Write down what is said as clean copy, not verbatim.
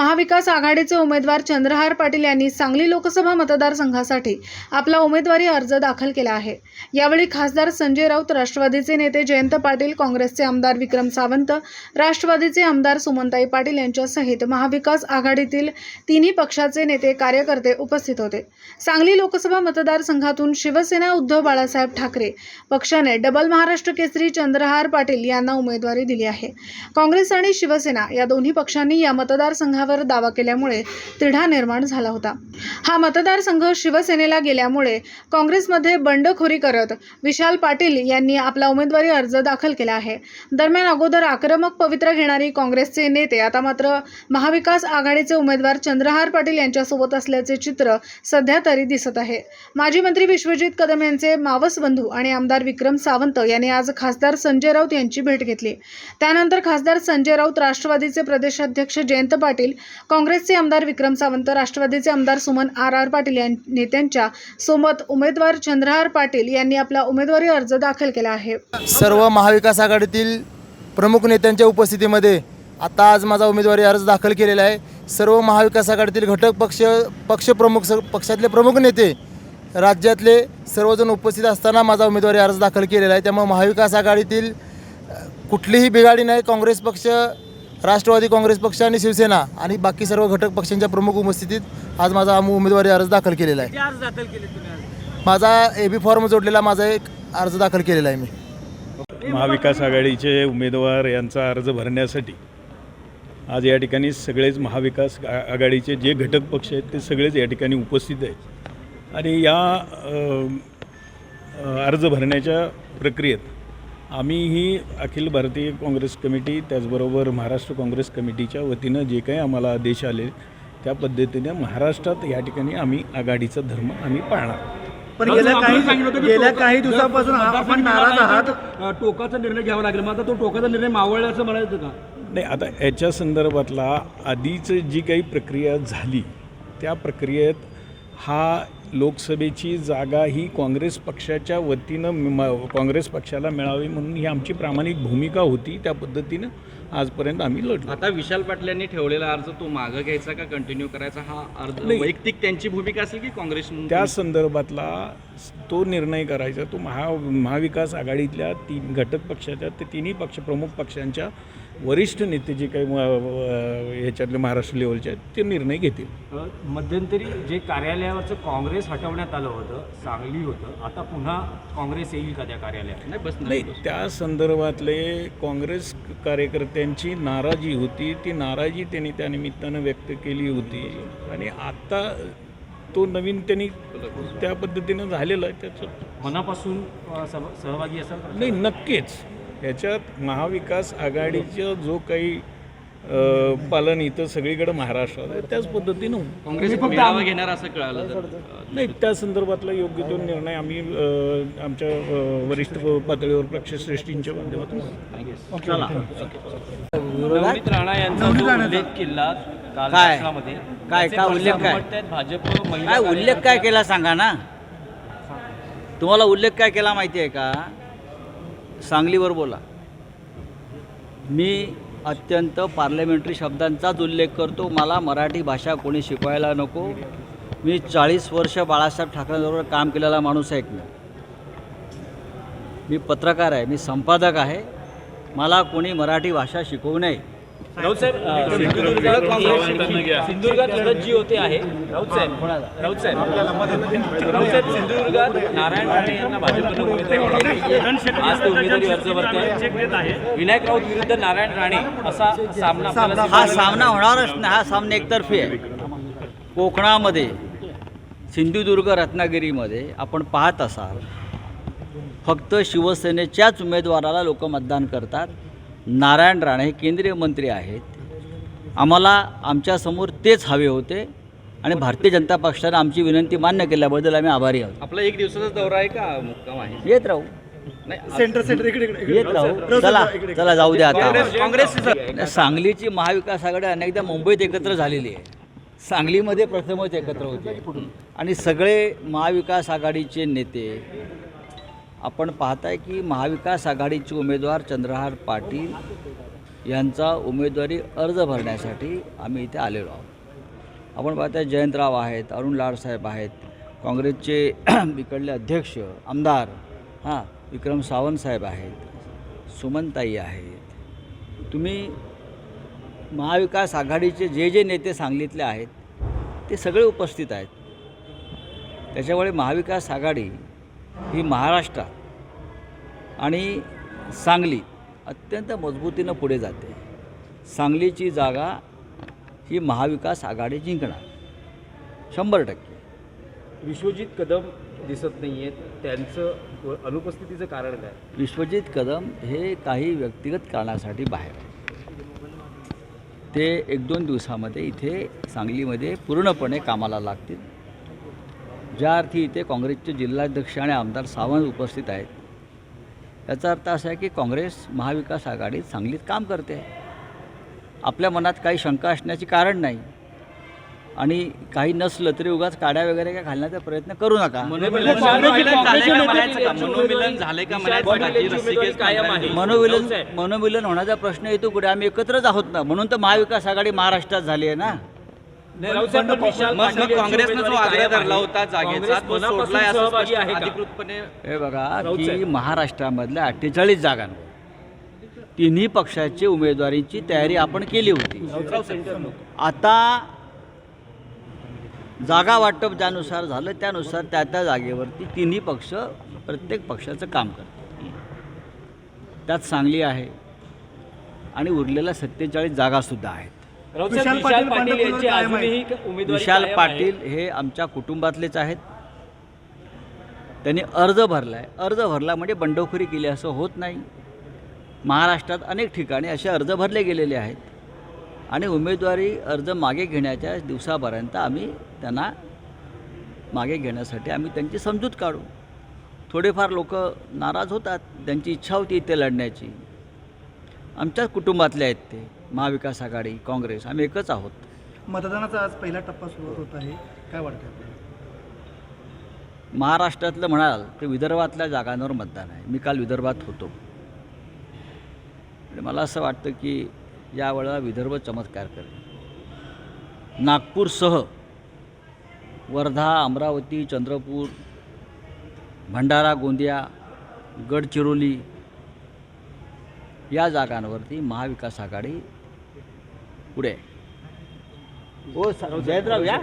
महाविकास आघाडीचे उमेदवार चंद्रहार पाटील यांनी सांगली लोकसभा मतदारसंघासाठी आपला उमेदवारी अर्ज दाखल केला आहे। यावेळी खासदार संजय राऊत, राष्ट्रवादीचे नेते जयंत पाटील, काँग्रेसचे आमदार विक्रम सावंत, राष्ट्रवादीचे आमदार सुमनताई पाटील यांच्यासहित महाविकास आघाडीतील तिन्ही पक्षाचे नेते, कार्यकर्ते उपस्थित होते। सांगली लोकसभा मतदारसंघातून शिवसेना उद्धव बाळासाहेब ठाकरे पक्षाने डबल महाराष्ट्र केसरी चंद्रहार पाटील यांना उमेदवारी दिली आहे। काँग्रेस आणि शिवसेना या दोन्ही पक्षांनी या मतदारसंघावर दावा केल्यामुळे तिढा निर्माण झाला होता। हा मतदारसंघ शिवसेनेला गेल्यामुळे काँग्रेसमध्ये बंडखोरी करत विशाल पाटील यांनी आपला उमेदवारी अर्ज दाखल केला आहे। दरम्यान अगोदर आक्रमक पवित्रा घेणारी काँग्रेसचे नेते आता मात्र महाविकास आघाडीचे उमेदवार चंद्रहार पाटील यांच्यासोबत असल्याचे चित्र सध्या तरी दिसत आहे। माजी मंत्री विश्वजित कदम यांचे मावस बंधू आणि आमदार विक्रम सावंत यांनी आज खासदार संजय राऊत यांची भेट घेतली। त्यानंतर खासदार संजय राऊत, राष्ट्रवादीचे प्रदेशाध्यक्ष जयंत पाटील, काँग्रेसचे आमदार विक्रम सावंत, राष्ट्रवादीचे आमदार सुमन पाटील या नेत्यांच्या सोबत उमेदवार चंद्रहार पाटील यांनी आपला उमेदवारी अर्ज दाखल केला आहे। सर्व महाविकास आघाडीतील प्रमुख नेत्यांच्या उपस्थितीमध्ये आता आज माझा उमेदवारी अर्ज दाखल केलेला आहे। सर्व महाविकास आघाडीतील घटक पक्षातले प्रमुख नेते, राज्यातले सर्वजण उपस्थित असताना माझा उमेदवारी अर्ज दाखल केलेला आहे। त्यामुळे महाविकास आघाडीतील कुठलीही बिघाडी नाही। काँग्रेस पक्ष, राष्ट्रवादी काँग्रेस पक्ष आणि शिवसेना आणि बाकी सर्व घटक पक्षांच्या प्रमुख उपस्थितीत आज माझा उमेदवारी अर्ज दाखल केलेला आहे। अर्ज दाखल केले तुम्ही? माझा AB फॉर्म जोडलेला माझा एक अर्ज दाखल केलेला आहे मी। महाविकास आघाडीचे उमेदवार यांचा अर्ज भरण्यासाठी आज या ठिकाणी सगळेच महाविकास आघाडीचे जे घटक पक्ष आहेत ते सगळेच या ठिकाणी उपस्थित आहेत आणि या अर्ज भरण्याच्या प्रक्रियेत आम्हीही अखिल भारतीय काँग्रेस कमिटी, त्याचबरोबर महाराष्ट्र काँग्रेस कमिटीच्या वतीनं जे काही आम्हाला आदेश आले त्या पद्धतीने महाराष्ट्रात या ठिकाणी आम्ही आघाडीचा धर्म आम्ही पाळणार। पण गेल्या काही दिवसांपासून आपण नाराज आहात, टोकाचा निर्णय घ्यावा लागेल। मग आता तो टोकाचा निर्णय मावळला असं म्हणायचं का? नाही, आता याच्या संदर्भातला आधीच जी काही प्रक्रिया झाली त्या प्रक्रियेत हा लोकसभेची जागा ही काँग्रेस पक्षाच्या वतीनं काँग्रेस पक्षाला मिळावी म्हणून ही आमची प्रामाणिक भूमिका होती। त्या पद्धतीनं आजपर्यंत आम्ही लढलो। आता विशाल पाटलांनी ठेवलेला अर्ज तो मागं घ्यायचा का कंटिन्यू करायचा, हा अर्ज वैयक्तिक त्यांची भूमिका असेल की काँग्रेस त्या संदर्भातला तो निर्णय करायचा तो महाविकास आघाडीतल्या तीन घटक पक्षाच्या ते तिन्ही प्रमुख पक्षांच्या वरिष्ठ नेते जे काही ह्याच्यातले महाराष्ट्र लेवलचे आहेत ते निर्णय घेतील। मध्यंतरी जे कार्यालयावरचं काँग्रेस हटवण्यात आलं होतं, सांगली होतं, आता पुन्हा काँग्रेस येईल का त्या कार्यालयात? नाही, त्या संदर्भातले काँग्रेस कार्यकर्त्यांची नाराजी होती, ती नाराजी त्यांनी त्या निमित्तानं व्यक्त केली होती आणि आता तो नवीन त्यांनी त्या पद्धतीनं झालेला आहे। त्याचं मनापासून सहभागी असाल? नाही, नक्कीच याच्यात महाविकास आघाडीचं जो काही पालन इथं सगळीकडे महाराष्ट्रात आहे त्याच पद्धतीनं काँग्रेस मेळावा घेणार असं कळालं। नाही, त्या संदर्भातला योग्य तो निर्णय आम्ही आमच्या वरिष्ठ पातळीवर पक्षश्रेष्ठींच्या माध्यमातून। नवनीत राणा यांचा जो उल्लेख केला काल भाषणामध्ये, काय उल्लेख काय भाजप काय उल्लेख काय केला सांगा ना? तुम्हाला उल्लेख काय केला माहिती आहे का? सांगलीवर बोला। मी अत्यंत पार्लमेंटरी शब्दांचाच उल्लेख करतो। मला मराठी भाषा कोणी शिकवायला नको। मी 40 वर्ष बाळासाहेब ठाकरेंबरोबर काम केलेला माणूस आहे। मी पत्रकार आहे, मी संपादक आहे। मला कोणी मराठी भाषा शिकवू नये। राऊत साहेब, सिंधुदुर्गात लढत जी होते आहे, राऊत साहेब सिंधुदुर्गात नारायण राणे यांना भाजपनं उमेदवारी, आज ते उमेदवारी अर्ज भरते। विनायक राऊत विरुद्ध नारायण राणे असा सामना हा सामना होणारच नाही। हा सामना एकतर्फी आहे। कोकणामध्ये, सिंधुदुर्ग, रत्नागिरीमध्ये आपण पाहत असाल फक्त शिवसेनेच्याच उमेदवाराला लोक मतदान करतात। नारायण राणे हे केंद्रीय मंत्री आहेत। आम्हाला आमच्यासमोर तेच हवे होते आणि भारतीय जनता पक्षाने आमची विनंती मान्य केल्याबद्दल आम्ही आभारी आहोत। आपला एक दिवसाचा दौरा आहे का मुक्काम आहे? येत राहू, येत राहू। चला जाऊ द्या आता। काँग्रेस सांगलीची महाविकास आघाडी अनेकदा मुंबईत एकत्र झालेली आहे। सांगलीमध्ये प्रथमच एकत्र होते आणि सगळे महाविकास आघाडीचे नेते आपण पाहताय की महाविकास आघाडीचे उमेदवार चंद्रहार पाटील यांचा उमेदवारी अर्ज भरण्यासाठी आम्ही इथे आलेलो आहोत. आपण पाहता जयंतराव आहेत, अरुण लाडसाहेब आहेत, काँग्रेसचे इकडले अध्यक्ष आमदार विक्रम सावंत साहेब आहेत, सुमनताई आहेत. तुम्ही महाविकास आघाडीचे जे नेते सांगलीतले आहेत ते सगळे उपस्थित आहेत. त्याच्यामुळे महाविकास आघाडी ही महाराष्ट्रात आणि सांगली अत्यंत मजबूतीनं पुढे जाते. सांगलीची जागा ही महाविकास आघाडी जिंकणार 100%. विश्वजित कदम दिसत नाही आहेत, त्यांचं अनुपस्थितीचं कारण काय? विश्वजित कदम हे काही व्यक्तिगत कारणासाठी बाहेर आहेत. ते 1-2 दिवसामध्ये इथे सांगलीमध्ये पूर्णपणे कामाला लागतील. ज्या अर्थी इथे काँग्रेसचे जिल्हाध्यक्ष आणि आमदार सावंत उपस्थित आहेत, याचा अर्थ असा आहे की काँग्रेस महाविकास आघाडीत सांगलीत काम करते. आपल्या मनात काही शंका असण्याचे कारण नाही आणि काही नसलं तरी उगाच काड्या वगैरे काय घालण्याचा प्रयत्न करू नका. मनोमिलन झाले का मनोमिलन होण्याचा प्रश्न येतो कुठे? आम्ही एकत्रच आहोत ना, म्हणून तर महाविकास आघाडी महाराष्ट्रात झाली आहे ना. मग काँग्रेसनं जो आग्रह धरला होता जागेचा तो सोडलाय असं स्पष्ट अधिकृतपणे हे बघा की महाराष्ट्रामधल्या 48 जागांवर तिन्ही पक्षाची उमेदवारीची तयारी आपण केली होती. आता जागा वाटप ज्यानुसार झालं त्यानुसार त्या जागेवरती तिन्ही पक्ष प्रत्येक पक्षाचं काम करतात. त्यात सांगली आहे आणि उरलेल्या 47 जागासुद्धा आहेत. विशाल पाटील यांची अजूनही विशाल पाटील हे आमच्या कुटुंबातलेच आहेत. त्यांनी अर्ज भरला आहे. अर्ज भरला म्हणजे बंडखोरी केली असं होत नाही. महाराष्ट्रात अनेक ठिकाणी असे अर्ज भरले गेलेले आहेत आणि उमेदवारी अर्ज मागे घेण्याच्या दिवसापर्यंत आम्ही त्यांना मागे घेण्यासाठी आम्ही त्यांची समजूत काढू. थोडेफार लोक नाराज होतात, त्यांची इच्छा होती इथे लढण्याची. आमच्याच कुटुंबातले आहेत ते. महाविकास आघाडी, काँग्रेस आम्ही एकच आहोत. मतदानाचा आज पहिला टप्पा सुरू होत आहे, काय वाटतं? महाराष्ट्रातलं म्हणाल तर विदर्भातल्या जागांवर मतदान आहे. मी काल विदर्भात होतो आणि मला असं वाटतं की यावेळेला विदर्भ चमत्कार करेल. नागपूरसह वर्धा, अमरावती, चंद्रपूर, भंडारा, गोंदिया, गडचिरोली या जागांवरती महाविकास आघाडी पुढे आहे. हो जयंतराव या.